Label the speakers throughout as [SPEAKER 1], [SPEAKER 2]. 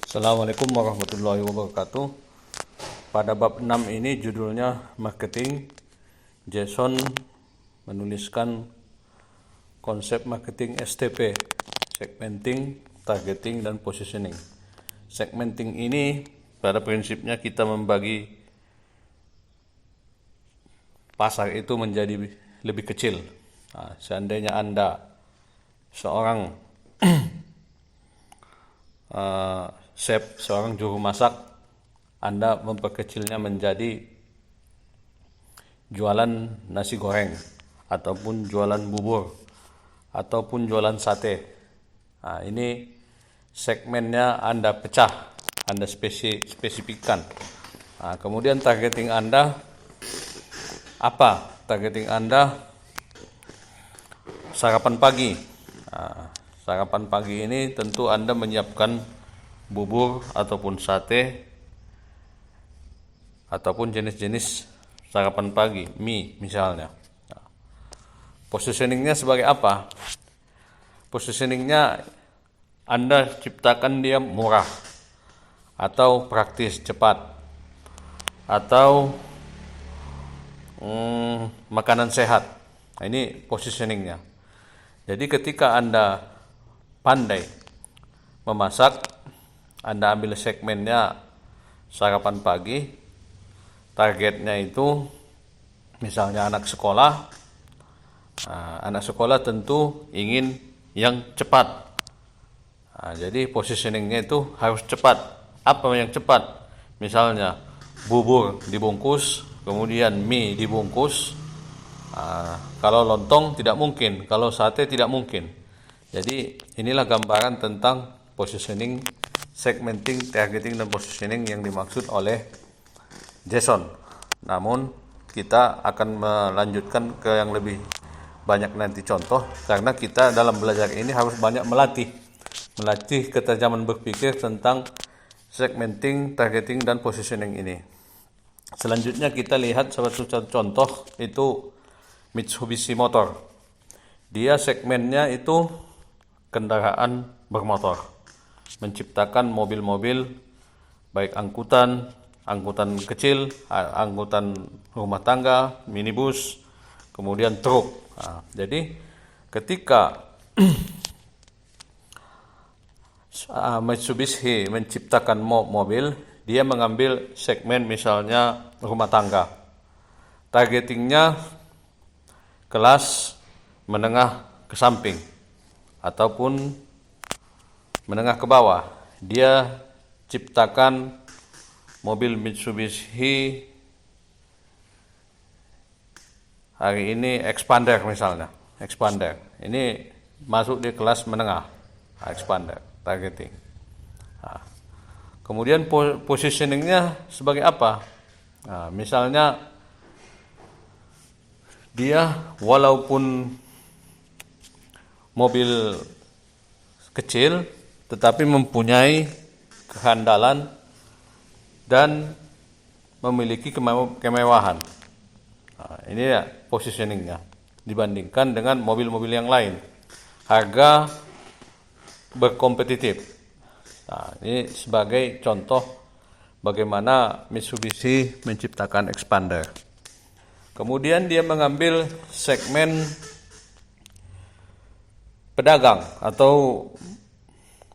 [SPEAKER 1] Assalamualaikum warahmatullahi wabarakatuh. Pada bab 6 ini judulnya marketing. Jason menuliskan konsep marketing STP, segmenting, targeting, dan positioning. Segmenting ini pada prinsipnya kita membagi pasar itu menjadi lebih kecil. Seandainya Anda seorang chef, seorang juru masak, Anda memperkecilnya menjadi jualan nasi goreng, ataupun jualan bubur, ataupun jualan sate. Ini segmennya Anda pecah, Anda spesifikkan. Kemudian targeting Anda apa? Targeting Anda sarapan pagi. Sarapan pagi ini tentu Anda menyiapkan bubur ataupun sate ataupun jenis-jenis sarapan pagi, mie misalnya. Positioningnya sebagai apa? Positioningnya Anda ciptakan dia murah atau praktis, cepat, atau makanan sehat. Ini positioningnya. Jadi ketika Anda pandai memasak, Anda ambil segmennya sarapan pagi, targetnya itu misalnya anak sekolah. Anak sekolah tentu ingin yang cepat. Jadi positioningnya itu harus cepat. Apa yang cepat? Misalnya bubur dibungkus, kemudian mie dibungkus. Kalau lontong tidak mungkin, kalau sate tidak mungkin. Jadi inilah gambaran tentang positioning, segmenting, targeting, dan positioning yang dimaksud oleh Jason. Namun kita akan melanjutkan ke yang lebih banyak nanti contoh, karena kita dalam belajar ini harus banyak melatih ketajaman berpikir tentang segmenting, targeting, dan positioning ini. Selanjutnya kita lihat salah satu contoh, itu Mitsubishi Motor. Dia segmennya itu kendaraan bermotor, menciptakan mobil-mobil baik angkutan kecil, angkutan rumah tangga, minibus, kemudian truk. Jadi ketika Mitsubishi menciptakan mobil, dia mengambil segmen misalnya rumah tangga. Targetingnya kelas menengah ke samping ataupun menengah ke bawah. Dia ciptakan mobil Mitsubishi hari ini Expander misalnya. Expander ini masuk di kelas menengah. Expander targeting. Kemudian positioningnya sebagai apa? Misalnya dia walaupun mobil kecil tetapi mempunyai kehandalan dan memiliki kemewahan. Ini ya positioningnya dibandingkan dengan mobil-mobil yang lain. Harga berkompetitif. Ini sebagai contoh bagaimana Mitsubishi menciptakan Expander. Kemudian dia mengambil segmen pedagang atau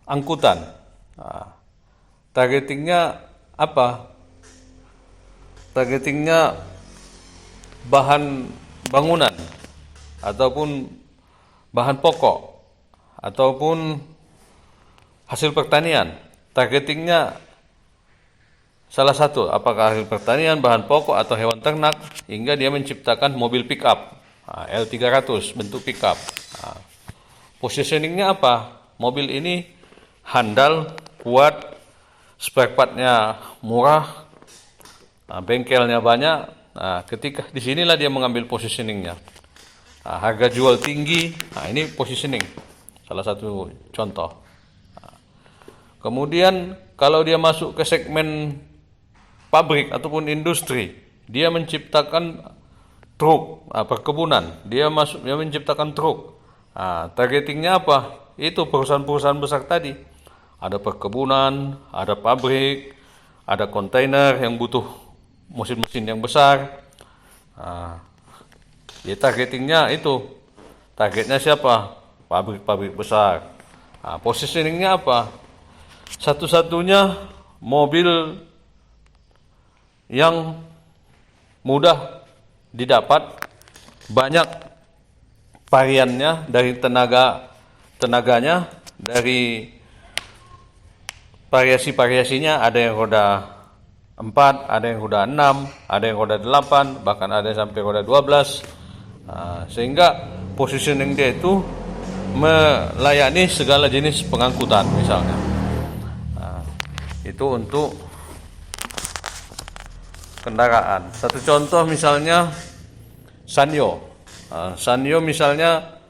[SPEAKER 1] angkutan. Targetingnya apa? Targetingnya bahan bangunan ataupun bahan pokok ataupun hasil pertanian. Targetingnya salah satu, apakah hasil pertanian, bahan pokok, atau hewan ternak, hingga dia menciptakan mobil pick up L300 bentuk pick up. Positioningnya apa? Mobil ini handal, kuat, spare partnya murah, bengkelnya banyak. Ketika disinilah dia mengambil positioningnya. Harga jual tinggi. Ini positioning, salah satu contoh. Kemudian kalau dia masuk ke segmen pabrik ataupun industri, dia menciptakan truk, perkebunan. Dia menciptakan truk. Targetingnya apa? Itu perusahaan-perusahaan besar tadi. ada perkebunan, ada pabrik, ada kontainer yang butuh mesin-mesin yang besar. Nah, ya targetingnya itu. Targetnya siapa? Pabrik-pabrik besar. Nah, positioningnya apa? Satu-satunya mobil yang mudah didapat, banyak variannya dari tenaganya, dari variasi-variasinya, ada yang roda 4, ada yang roda 6, ada yang roda 8, bahkan ada yang sampai roda 12. Nah, sehingga positioning dia itu melayani segala jenis pengangkutan misalnya. Nah, itu untuk kendaraan. Satu contoh misalnya Sanyo. Sanyo misalnya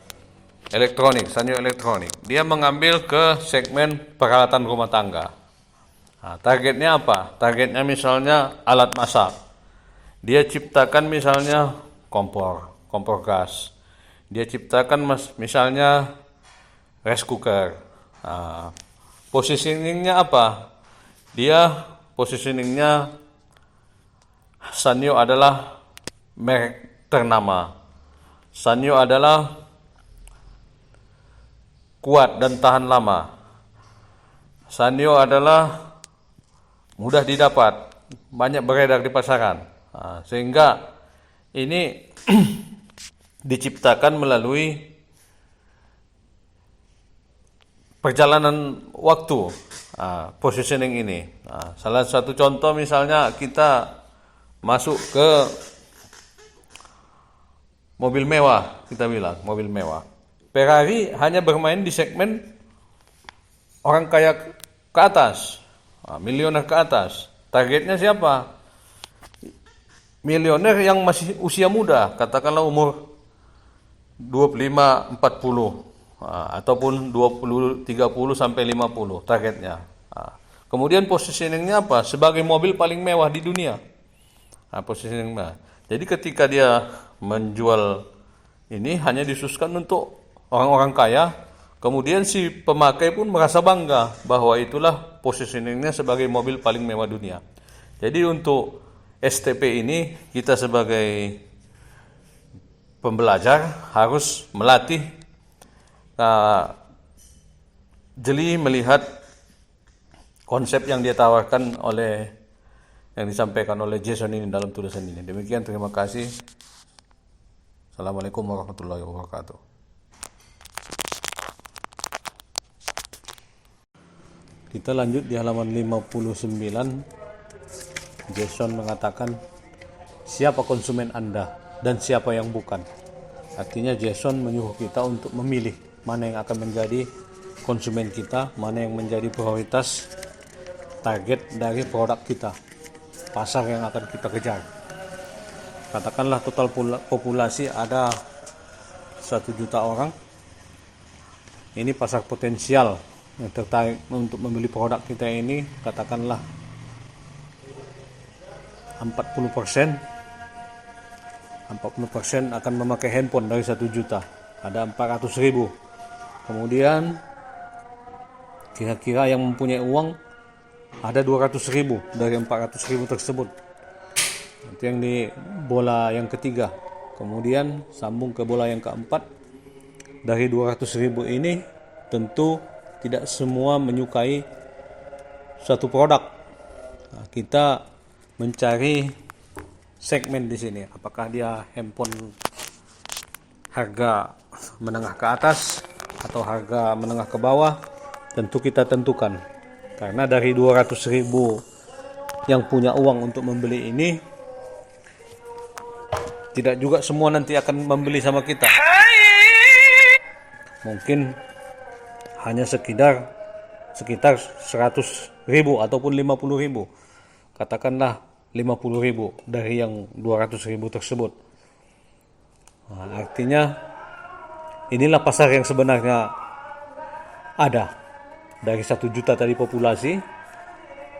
[SPEAKER 1] Sanyo elektronik. Dia mengambil ke segmen peralatan rumah tangga. Nah, targetnya apa? Targetnya misalnya alat masak. Dia ciptakan misalnya kompor gas. Dia ciptakan misalnya rice cooker. Nah, positioningnya apa? Dia positioningnya Sanyo adalah merek ternama. Sanyo adalah kuat dan tahan lama. Sanyo adalah mudah didapat, banyak beredar di pasaran. Nah, sehingga ini diciptakan melalui perjalanan waktu, positioning ini. Nah, salah satu contoh misalnya kita masuk ke mobil mewah, kita bilang mobil mewah. Ferrari hanya bermain di segmen orang kaya ke atas, milioner ke atas. Targetnya siapa? Milioner yang masih usia muda, katakanlah umur 25, 40, ataupun 20, 30 sampai 50 targetnya. Kemudian positioningnya apa? Sebagai mobil paling mewah di dunia. Positioningnya. Jadi ketika dia menjual ini hanya dikhususkan untuk orang-orang kaya, kemudian si pemakai pun merasa bangga bahwa itulah positioningnya sebagai mobil paling mewah dunia. Jadi untuk STP ini kita sebagai pembelajar harus melatih jeli melihat konsep yang dia tawarkan yang disampaikan oleh Jason ini dalam tulisan ini. Demikian, terima kasih. Assalamualaikum warahmatullahi wabarakatuh. Kita lanjut di halaman 59. Jason mengatakan, siapa konsumen Anda dan siapa yang bukan. Artinya Jason menyuruh kita untuk memilih mana yang akan menjadi konsumen kita, mana yang menjadi prioritas target dari produk kita, pasar yang akan kita kejar. Katakanlah total populasi ada 1 juta orang. Ini pasar potensial yang tertarik untuk membeli produk kita ini, katakanlah 40% akan memakai handphone dari 1 juta. Ada 400.000. Kemudian kira-kira yang mempunyai uang ada 200.000 dari 400.000 tersebut. Itu yang di bola yang ketiga. Kemudian sambung ke bola yang keempat. Dari 200.000 ini tentu tidak semua menyukai suatu produk. Nah, kita mencari segmen di sini. Apakah dia handphone harga menengah ke atas atau harga menengah ke bawah? Tentu kita tentukan. Karena dari 200.000 yang punya uang untuk membeli ini, tidak juga semua nanti akan membeli sama kita. Mungkin hanya sekitar 100.000 ataupun 50.000. Katakanlah 50.000 dari yang 200.000 tersebut. Nah, artinya inilah pasar yang sebenarnya ada. Dari 1 juta tadi populasi,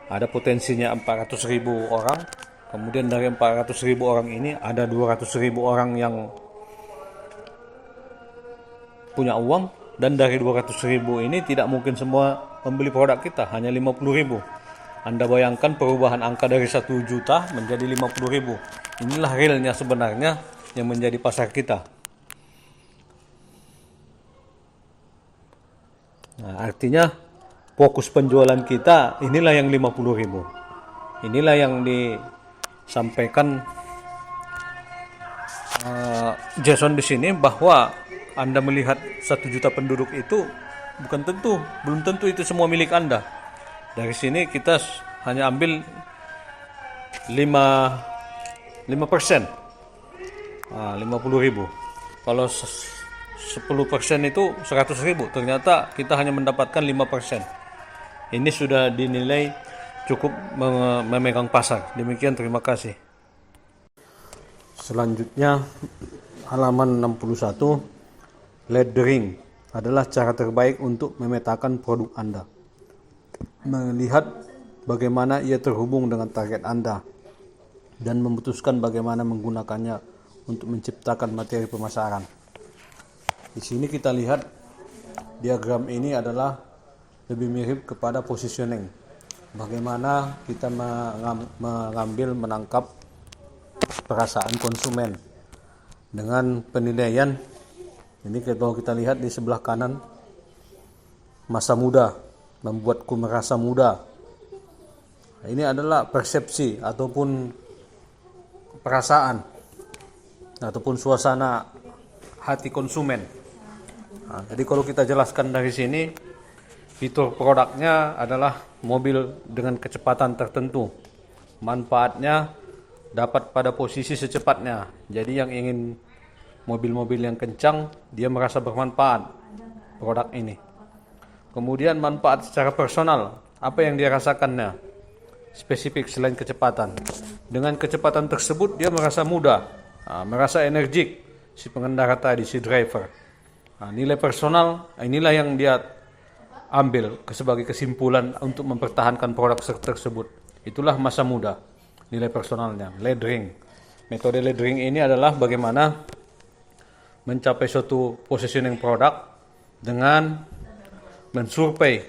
[SPEAKER 1] ada potensinya 400.000 orang. Kemudian dari 400.000 orang ini ada 200.000 orang yang punya uang. Dan dari 200.000 ini tidak mungkin semua membeli produk kita hanya 50.000. Anda bayangkan perubahan angka dari 1 juta menjadi 50.000. Inilah realnya sebenarnya yang menjadi pasar kita. Nah, artinya fokus penjualan kita inilah yang 50.000. Inilah yang disampaikan Jason di sini, bahwa Anda melihat 1 juta penduduk itu belum tentu itu semua milik Anda. Dari sini kita hanya ambil 5%, 50.000. Kalau 10% itu 100.000. Ternyata kita hanya mendapatkan 5%. Ini sudah dinilai cukup memegang pasar. Demikian, terima kasih. Selanjutnya halaman 61, laddering adalah cara terbaik untuk memetakan produk Anda. Melihat bagaimana ia terhubung dengan target Anda dan memutuskan bagaimana menggunakannya untuk menciptakan materi pemasaran. Di sini kita lihat diagram ini adalah lebih mirip kepada positioning. Bagaimana kita menangkap perasaan konsumen dengan penilaian. Ini kalau kita lihat di sebelah kanan, masa muda, membuatku merasa muda. Ini adalah persepsi ataupun perasaan ataupun suasana hati konsumen. Nah, jadi kalau kita jelaskan dari sini, fitur produknya adalah mobil dengan kecepatan tertentu. Manfaatnya dapat pada posisi secepatnya. Jadi yang ingin mobil-mobil yang kencang, dia merasa bermanfaat produk ini. Kemudian manfaat secara personal, apa yang dia rasakannya? Spesifik selain kecepatan. Dengan kecepatan tersebut dia merasa muda, merasa energik, si pengendara tadi, si driver. Nilai personal, inilah yang dia ambil sebagai kesimpulan untuk mempertahankan produk tersebut. Itulah masa muda, nilai personalnya. Laddering. Metode laddering ini adalah bagaimana mencapai suatu positioning produk dengan mensurvei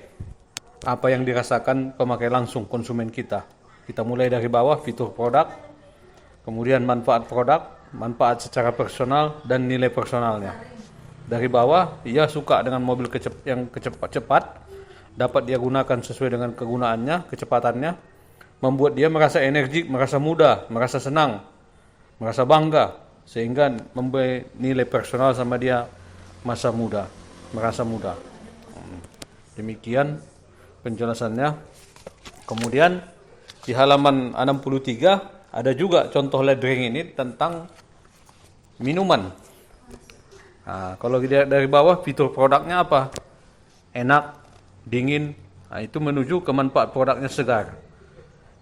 [SPEAKER 1] apa yang dirasakan pemakai langsung, konsumen kita. Kita mulai dari bawah, fitur produk, kemudian manfaat produk, manfaat secara personal, dan nilai personalnya. Dari bawah, ia suka dengan mobil yang cepat, dapat dia gunakan sesuai dengan kegunaannya, kecepatannya, membuat dia merasa energik, merasa muda, merasa senang, merasa bangga, sehingga memberi nilai personal sama dia masa muda, merasa muda. Demikian penjelasannya. Kemudian di halaman 63 ada juga contoh laddering ini tentang minuman. Nah, kalau dilihat dari bawah, fitur produknya apa? Enak, dingin. Nah, itu menuju ke manfaat produknya segar.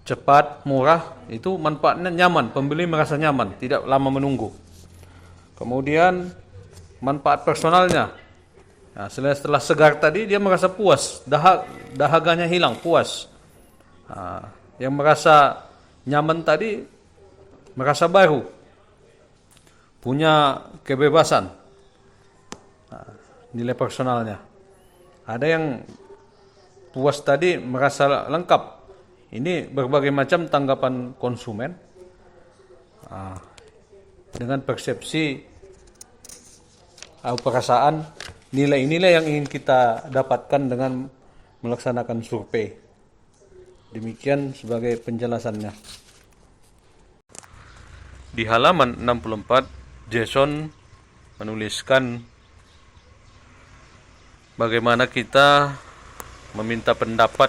[SPEAKER 1] Cepat, murah, itu manfaatnya nyaman. Pembeli merasa nyaman, tidak lama menunggu. Kemudian manfaat personalnya. Nah, setelah segar tadi dia merasa puas, dahaganya hilang, puas. Nah, yang merasa nyaman tadi merasa baru, punya kebebasan. Nah, nilai personalnya. Ada yang puas tadi merasa lengkap. Ini berbagai macam tanggapan konsumen dengan persepsi atau perasaan. Nilai-nilai yang ingin kita dapatkan dengan melaksanakan survei. Demikian sebagai penjelasannya. Di halaman 64, Jason menuliskan bagaimana kita meminta pendapat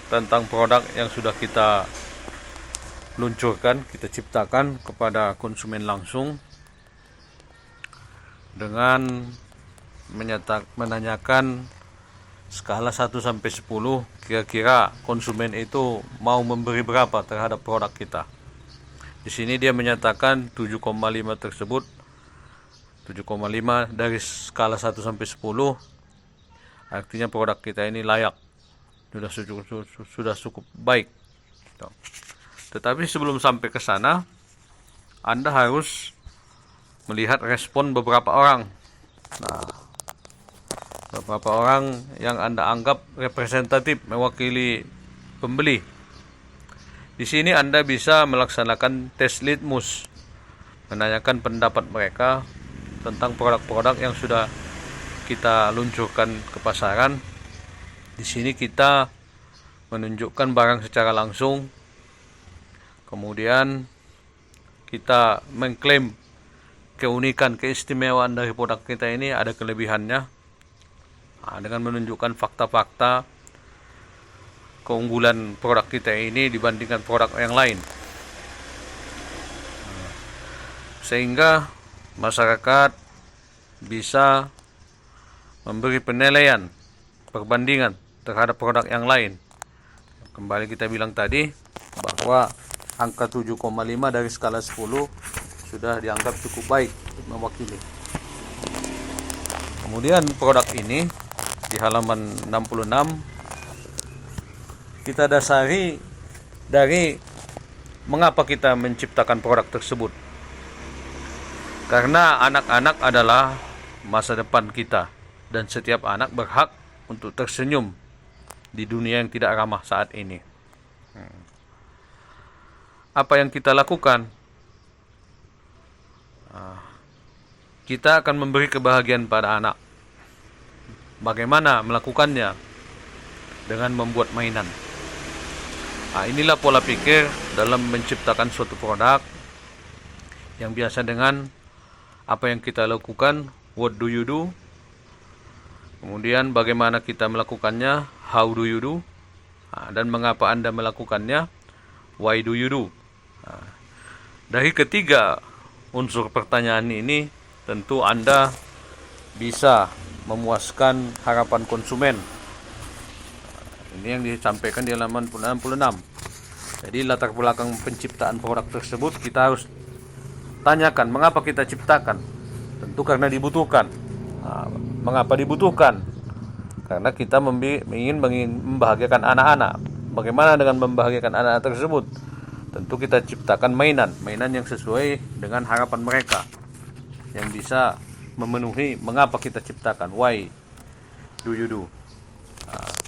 [SPEAKER 1] tentang produk yang sudah kita luncurkan, kita ciptakan kepada konsumen langsung dengan menanyakan skala 1 sampai 10, kira-kira konsumen itu mau memberi berapa terhadap produk kita. Di sini dia menyatakan 7,5 tersebut, 7,5 dari skala 1 sampai 10, artinya produk kita ini layak, sudah cukup baik. Tetapi sebelum sampai ke sana, Anda harus melihat respon beberapa orang. Nah, beberapa orang yang Anda anggap representatif mewakili pembeli. Di sini Anda bisa melaksanakan tes litmus, menanyakan pendapat mereka tentang produk-produk yang sudah kita luncurkan ke pasaran. Di sini kita menunjukkan barang secara langsung, kemudian kita mengklaim keunikan, keistimewaan dari produk kita ini ada kelebihannya, dengan menunjukkan fakta-fakta keunggulan produk kita ini dibandingkan produk yang lain, sehingga masyarakat bisa memberi penilaian, perbandingan terhadap produk yang lain. Kembali kita bilang tadi bahwa angka 7,5 dari skala 10 sudah dianggap cukup baik untuk mewakili. Kemudian produk ini di halaman 66 kita dasari dari mengapa kita menciptakan produk tersebut. Karena anak-anak adalah masa depan kita, dan setiap anak berhak untuk tersenyum di dunia yang tidak ramah saat ini. Apa yang kita lakukan? Kita akan memberi kebahagiaan pada anak. Bagaimana melakukannya? Dengan membuat mainan. Inilah pola pikir dalam menciptakan suatu produk yang biasa dengan apa yang kita lakukan, what do you do? Kemudian bagaimana kita melakukannya, how do you do? Dan mengapa Anda melakukannya, why do you do? Dari ketiga unsur pertanyaan ini, tentu Anda bisa memuaskan harapan konsumen. Ini yang disampaikan di halaman 66. Jadi latar belakang penciptaan produk tersebut kita harus tanyakan, mengapa kita ciptakan? Tentu karena dibutuhkan. Mengapa dibutuhkan? Karena kita ingin membahagiakan anak-anak. Bagaimana dengan membahagiakan anak-anak tersebut? Tentu kita ciptakan mainan yang sesuai dengan harapan mereka, yang bisa memenuhi mengapa kita ciptakan, why do you do.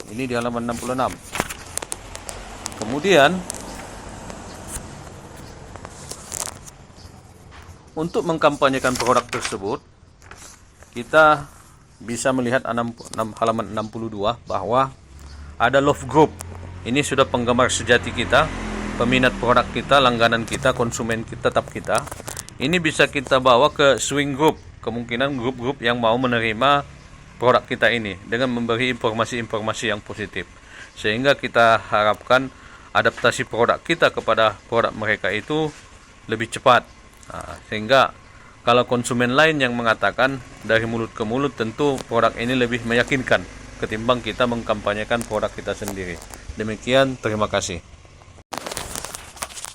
[SPEAKER 1] Ini di halaman 66. Kemudian untuk mengkampanyekan produk tersebut, kita bisa melihat halaman 62 bahwa ada love group. Ini sudah penggemar sejati kita, peminat produk kita, langganan kita, konsumen kita, tetap kita. Ini bisa kita bawa ke swing group, kemungkinan grup-grup yang mau menerima produk kita ini dengan memberi informasi-informasi yang positif, sehingga kita harapkan adaptasi produk kita kepada produk mereka itu lebih cepat. Sehingga kalau konsumen lain yang mengatakan dari mulut ke mulut, tentu produk ini lebih meyakinkan ketimbang kita mengkampanyekan produk kita sendiri. Demikian, terima kasih.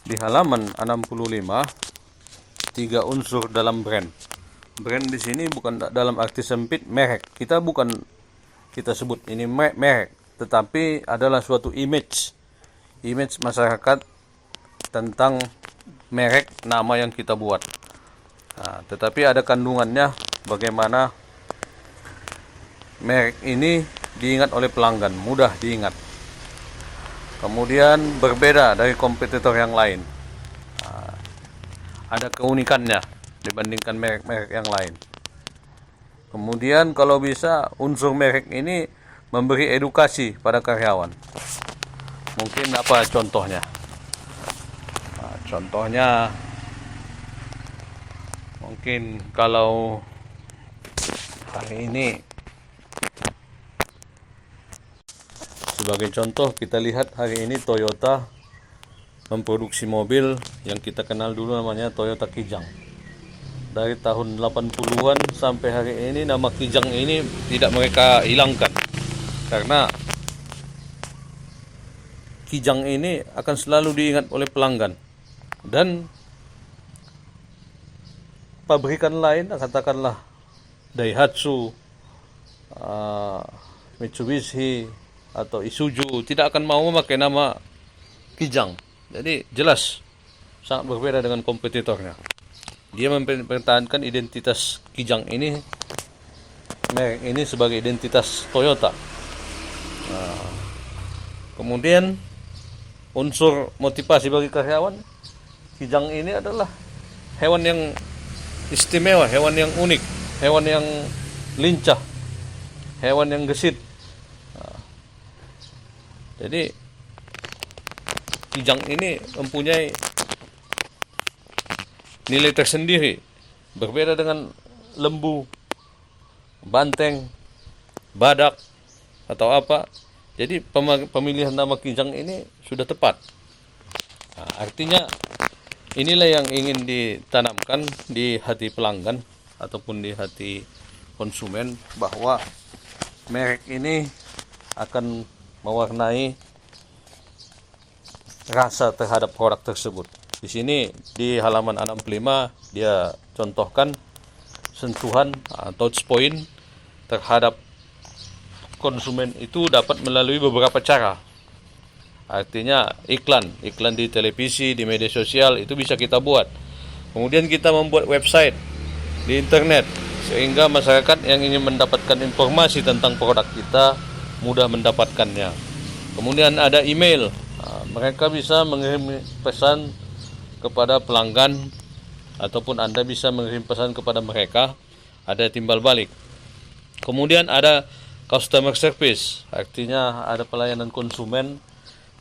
[SPEAKER 1] Di halaman 65, 3 unsur dalam brand. Brand di sini bukan dalam arti sempit merek. Kita sebut ini merek, tetapi adalah suatu image masyarakat tentang merek nama yang kita buat. Tetapi ada kandungannya bagaimana merek ini diingat oleh pelanggan, mudah diingat. Kemudian berbeda dari kompetitor yang lain. Ada keunikannya dibandingkan merek-merek yang lain. Kemudian kalau bisa unsur merek ini memberi edukasi pada karyawan. Mungkin apa contohnya? Contohnya mungkin kalau hari ini, sebagai contoh kita lihat hari ini Toyota memproduksi mobil yang kita kenal dulu namanya Toyota Kijang. Dari tahun 80-an sampai hari ini nama Kijang ini tidak mereka hilangkan, karena Kijang ini akan selalu diingat oleh pelanggan. Dan pabrikan lain, katakanlah Daihatsu, Mitsubishi atau Isuzu, tidak akan mau memakai nama Kijang. Jadi jelas sangat berbeda dengan kompetitornya. Dia mempertahankan identitas Kijang ini merek ini sebagai identitas Toyota. Kemudian unsur motivasi bagi karyawan, Kijang ini adalah hewan yang istimewa, hewan yang unik, hewan yang lincah, hewan yang gesit. Jadi Kijang ini mempunyai nilai tersendiri, berbeda dengan lembu, banteng, badak, atau apa. Jadi pemilihan nama Kijang ini sudah tepat. Artinya inilah yang ingin ditanamkan di hati pelanggan ataupun di hati konsumen, bahwa merek ini akan mewarnai rasa terhadap produk tersebut. Di sini di halaman 65 dia contohkan sentuhan touch point terhadap konsumen itu dapat melalui beberapa cara. Artinya iklan di televisi, di media sosial itu bisa kita buat. Kemudian kita membuat website di internet sehingga masyarakat yang ingin mendapatkan informasi tentang produk kita mudah mendapatkannya. Kemudian ada email. Mereka bisa mengirim pesan kepada pelanggan ataupun Anda bisa mengirim pesan kepada mereka, ada timbal balik. Kemudian ada customer service, artinya ada pelayanan konsumen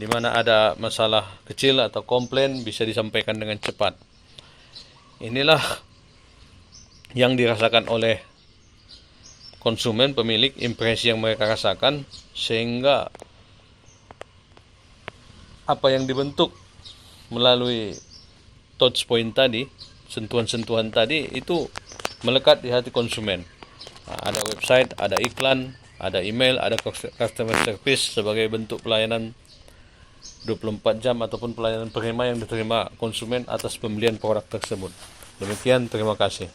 [SPEAKER 1] di mana ada masalah kecil atau komplain bisa disampaikan dengan cepat. Inilah yang dirasakan oleh konsumen, pemilik, impresi yang mereka rasakan, sehingga apa yang dibentuk melalui touch point tadi, sentuhan-sentuhan tadi, itu melekat di hati konsumen. Ada website, ada iklan, ada email, ada customer service sebagai bentuk pelayanan 24 jam ataupun pelayanan prima yang diterima konsumen atas pembelian produk tersebut. Demikian, terima kasih.